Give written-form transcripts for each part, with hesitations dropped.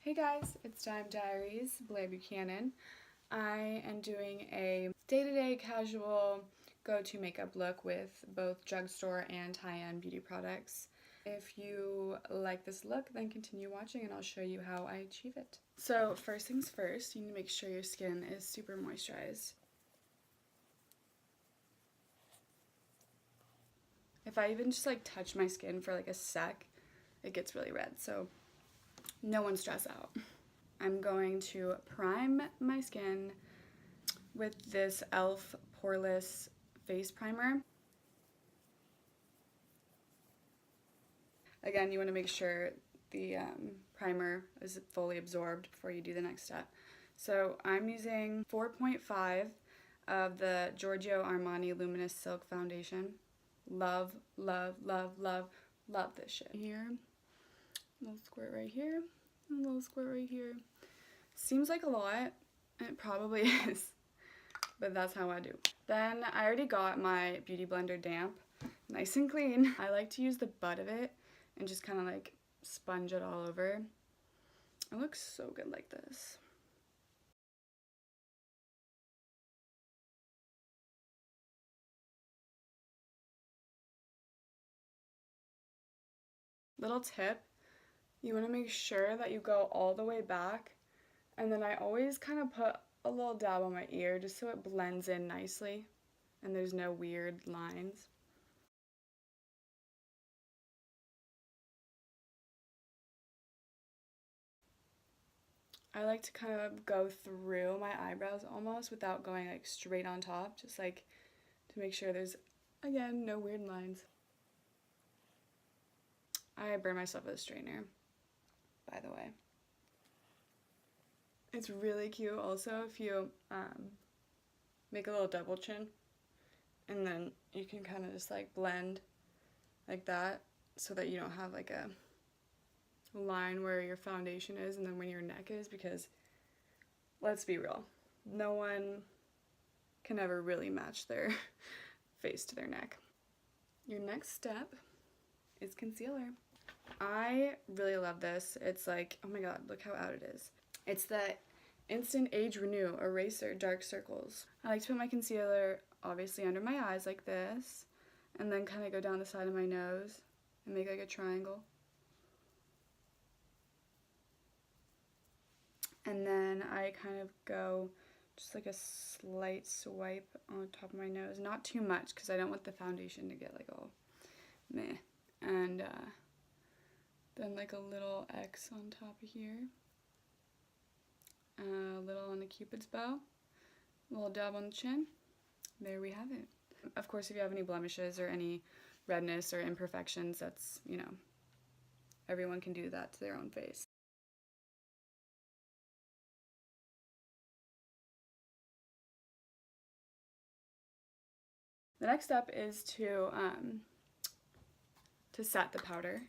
Hey guys, it's Diaries, Blair Buchanan. I am doing a day-to-day casual go-to makeup look with both drugstore and high-end beauty products. If you like this look, then continue watching and I'll show you how I achieve it. So first things first, you need to make sure your skin is super moisturized. If I even just like touch my skin for like a sec, it gets really red, so no one stress out. I'm going to prime my skin with this e.l.f. Poreless Face Primer. Again, you want to make sure the primer is fully absorbed before you do the next step. So I'm using 4.5 of the Giorgio Armani Luminous Silk Foundation. Love, love, love, love, love this shit. Here, a little squirt right here, a little squirt right here. Seems like a lot, and it probably is, but that's how I do. Then I already got my Beauty Blender damp, nice and clean. I like to use the butt of it and just kind of like sponge it all over. It looks so good like this. Little tip, you want to make sure that you go all the way back, and then I always kind of put a little dab on my ear just so it blends in nicely and there's no weird lines. I like to kind of go through my eyebrows almost without going like straight on top, just like to make sure there's, again, no weird lines. I burn myself with a straightener, by the way. It's really cute also if you make a little double chin, and then you can kind of just like blend like that so that you don't have like a line where your foundation is and then where your neck is, because let's be real, no one can ever really match their face to their neck. Your next step is concealer. I really love this. It's like, oh my god, look how out it is. It's the Instant Age Renew Eraser Dark Circles. I like to put my concealer obviously under my eyes like this, and then kind of go down the side of my nose and make like a triangle. And then I kind of go just like a slight swipe on top of my nose. Not too much because I don't want the foundation to get like all meh. And then like a little X on top of here. A little on the Cupid's bow. A little dab on the chin. There we have it. Of course, if you have any blemishes or any redness or imperfections, that's, you know, everyone can do that to their own face. The next step is to set the powder,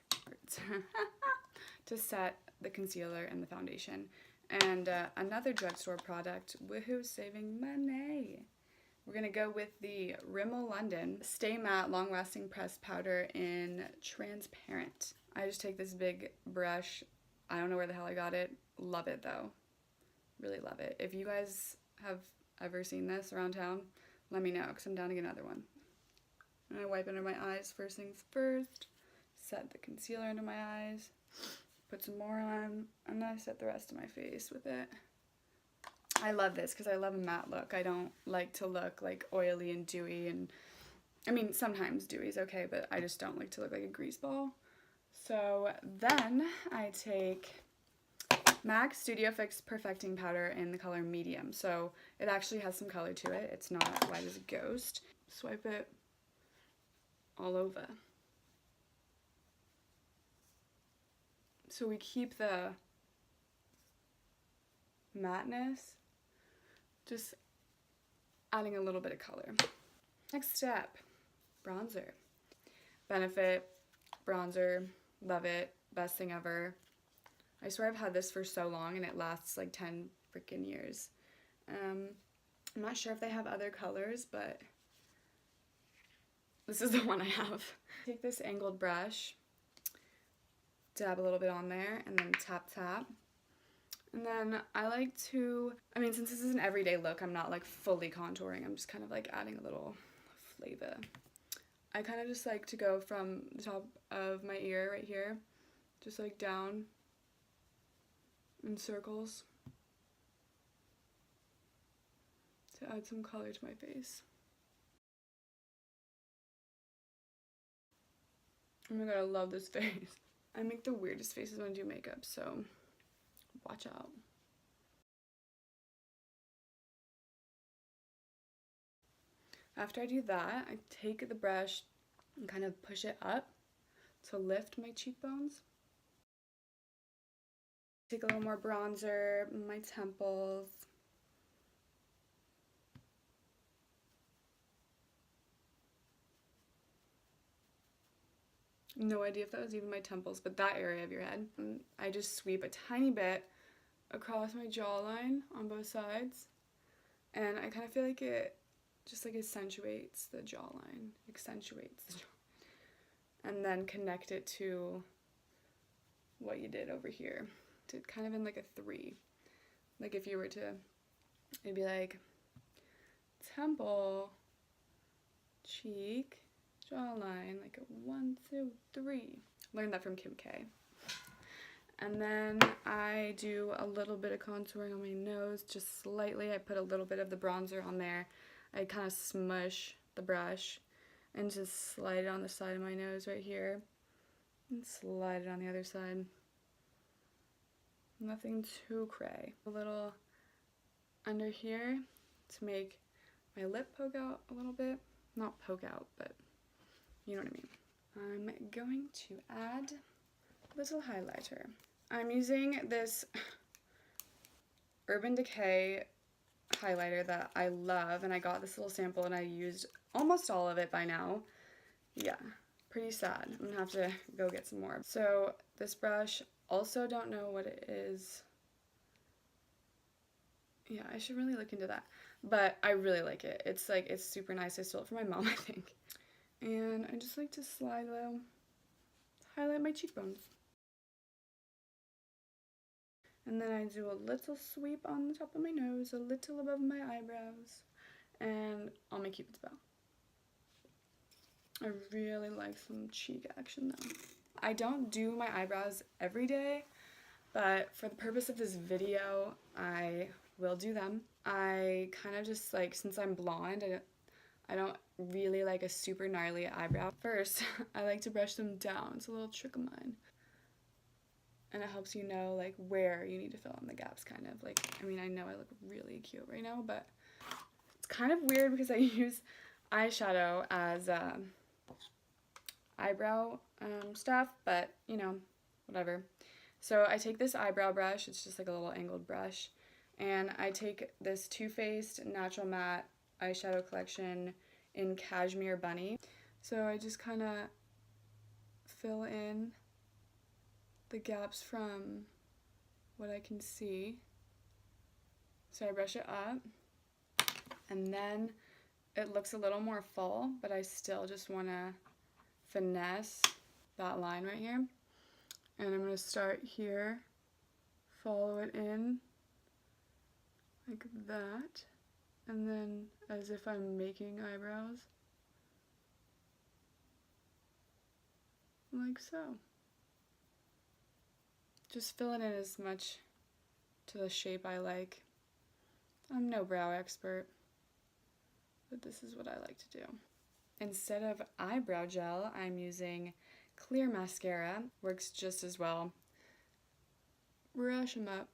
to set the concealer and the foundation. And another drugstore product, woohoo, saving money. We're going to go with the Rimmel London Stay Matte Long Lasting Pressed Powder in Transparent. I just take this big brush. I don't know where the hell I got it. Love it though. Really love it. If you guys have ever seen this around town, let me know because I'm down to get another one. And I wipe under my eyes first things first. Set the concealer under my eyes. Put some more on, and then I set the rest of my face with it. I love this because I love a matte look. I don't like to look like oily and dewy, and I mean sometimes dewy is okay, but I just don't like to look like a grease ball. So then I take MAC Studio Fix Perfecting Powder in the color medium. So it actually has some color to it. It's not white as a ghost. Swipe it all over. So we keep the matteness, just adding a little bit of color. Next step, bronzer. Benefit bronzer, love it, best thing ever. I swear I've had this for so long and it lasts like 10 freaking years. I'm not sure if they have other colors, but this is the one I have. Take this angled brush, dab a little bit on there, and then tap tap. And then I like to, I mean, since this is an everyday look, I'm not like fully contouring. I'm just kind of like adding a little flavor. I kind of just like to go from the top of my ear right here, just like down in circles to add some color to my face. Oh my god, I love this face. I make the weirdest faces when I do makeup, so watch out. After I do that, I take the brush and kind of push it up to lift my cheekbones. Take a little more bronzer, my temples. No idea if that was even my temples, but that area of your head. And I just sweep a tiny bit across my jawline on both sides. And I kind of feel like it just like accentuates the jawline. And then connect it to what you did over here. To kind of in like a 3. Like if you were to, it'd be like temple, cheek, jawline, like a 1, 2, 3. Learned that from Kim K. And then I do a little bit of contouring on my nose, just slightly. I put a little bit of the bronzer on there. I kind of smush the brush and just slide it on the side of my nose right here. And slide it on the other side. Nothing too cray. A little under here to make my lip poke out a little bit. Not poke out, but you know what I mean. I'm going to add a little highlighter. I'm using this Urban Decay highlighter that I love, and I got this little sample and I used almost all of it by now. Yeah, pretty sad. I'm gonna have to go get some more. So this brush, also don't know what it is. Yeah, I should really look into that. But I really like it. It's like, it's super nice. I stole it from my mom, I think. And I just like to slide though, highlight my cheekbones. And then I do a little sweep on the top of my nose, a little above my eyebrows, and on my cupid's bow. I really like some cheek action though. I don't do my eyebrows every day, but for the purpose of this video, will do them. I kind of just like, since I'm blonde, I don't really like a super gnarly eyebrow. First, I like to brush them down. It's a little trick of mine. And it helps you know like where you need to fill in the gaps, kind of. Like, I mean, I know I look really cute right now, but it's kind of weird because I use eyeshadow as eyebrow stuff, but you know, whatever. So I take this eyebrow brush, it's just like a little angled brush, and I take this Too Faced Natural Matte eyeshadow collection in Cashmere Bunny. So I just kind of fill in the gaps from what I can see. So I brush it up, and then it looks a little more full, but I still just want to finesse that line right here. And I'm going to start here, follow it in like that, and then as if I'm making eyebrows, like so. Just fill it in as much to the shape I like. I'm no brow expert, but this is what I like to do. Instead of eyebrow gel, I'm using clear mascara. Works just as well. Brush them up.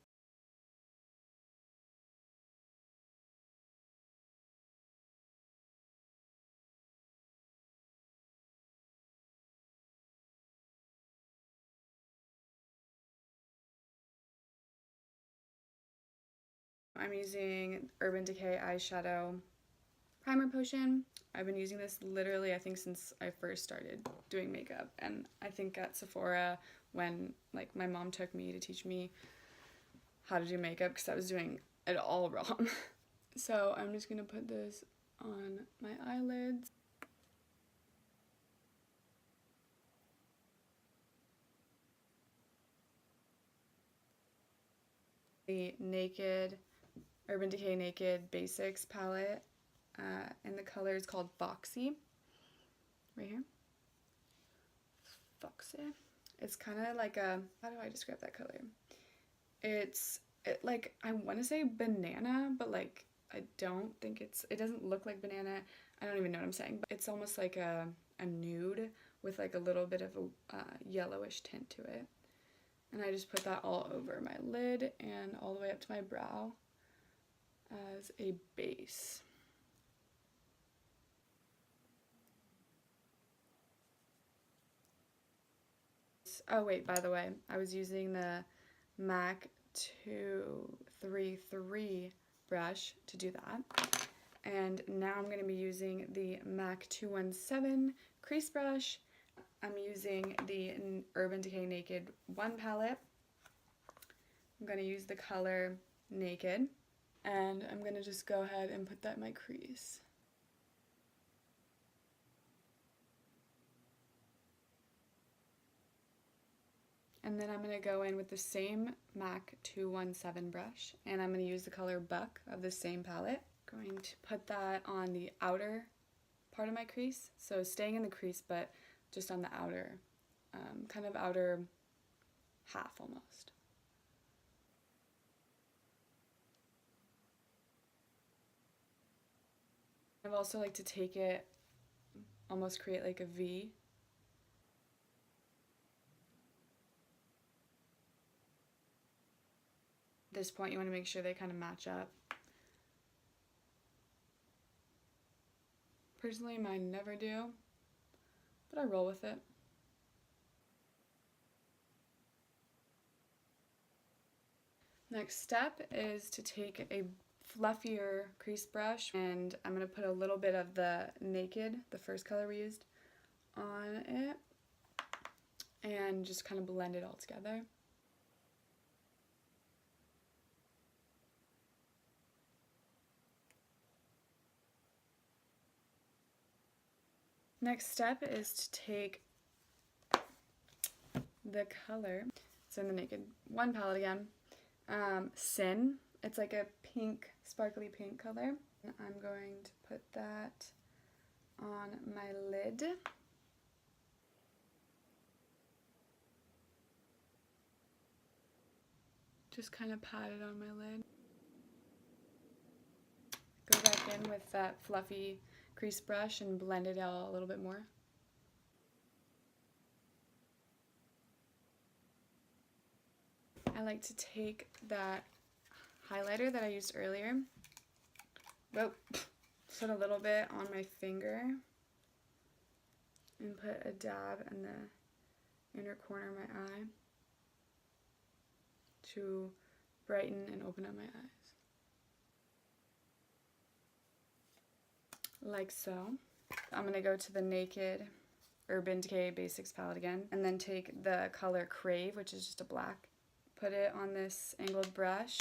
I'm using Urban Decay Eyeshadow Primer Potion. I've been using this literally, I think, since I first started doing makeup. And I think at Sephora, when like my mom took me to teach me how to do makeup because I was doing it all wrong. So I'm just going to put this on my eyelids. The Urban Decay Naked Basics palette, and the color is called Foxy, right here. Foxy. It's kind of like a, how do I describe that color? Like, I want to say banana, but like, I don't think it doesn't look like banana. I don't even know what I'm saying, but it's almost like a nude with like a little bit of a yellowish tint to it. And I just put that all over my lid and all the way up to my brow as a base. Oh wait, by the way, I was using the MAC 233 brush to do that. And now I'm going to be using the MAC 217 crease brush. I'm using the Urban Decay Naked 1 palette. I'm going to use the color Naked. And I'm going to just go ahead and put that in my crease. And then I'm going to go in with the same MAC 217 brush, and I'm going to use the color Buck of the same palette. I'm going to put that on the outer part of my crease, so staying in the crease but just on the outer, kind of outer half almost. I've also like to take it, almost create like a V. At this point you want to make sure they kind of match up. Personally, mine never do, but I roll with it. Next step is to take a fluffier crease brush, and I'm going to put a little bit of the Naked, the first color we used, on it, and just kind of blend it all together. Next step is to take the color, it's in the Naked 1 palette again, Sin. It's like a pink, sparkly pink color. I'm going to put that on my lid. Just kind of pat it on my lid. Go back in with that fluffy crease brush and blend it out a little bit more. I like to take that highlighter that I used earlier, put a little bit on my finger and put a dab in the inner corner of my eye to brighten and open up my eyes. Like so. I'm going to go to the Naked Urban Decay Basics palette again, and then take the color Crave, which is just a black, put it on this angled brush,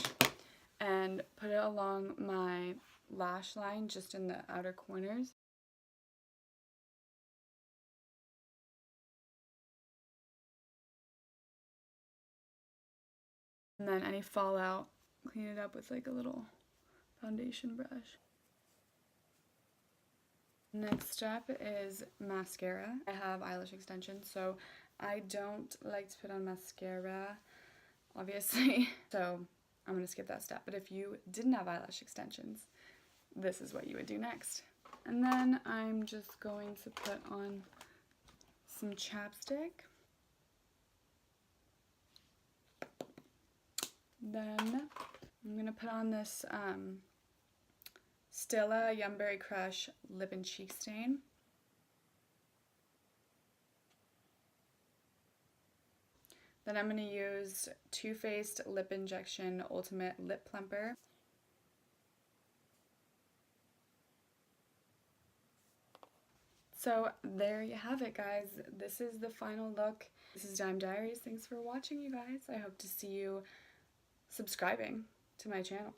and put it along my lash line, just in the outer corners. And then any fallout, clean it up with like a little foundation brush. Next step is mascara. I have eyelash extensions, so I don't like to put on mascara, obviously, so I'm going to skip that step. But if you didn't have eyelash extensions, this is what you would do next. And then I'm just going to put on some chapstick. Then I'm going to put on this Stila Yumberry Crush Lip and Cheek Stain. Then I'm going to use Too Faced Lip Injection Ultimate Lip Plumper. So there you have it, guys. This is the final look. This is Diaries. Thanks for watching, you guys. I hope to see you subscribing to my channel.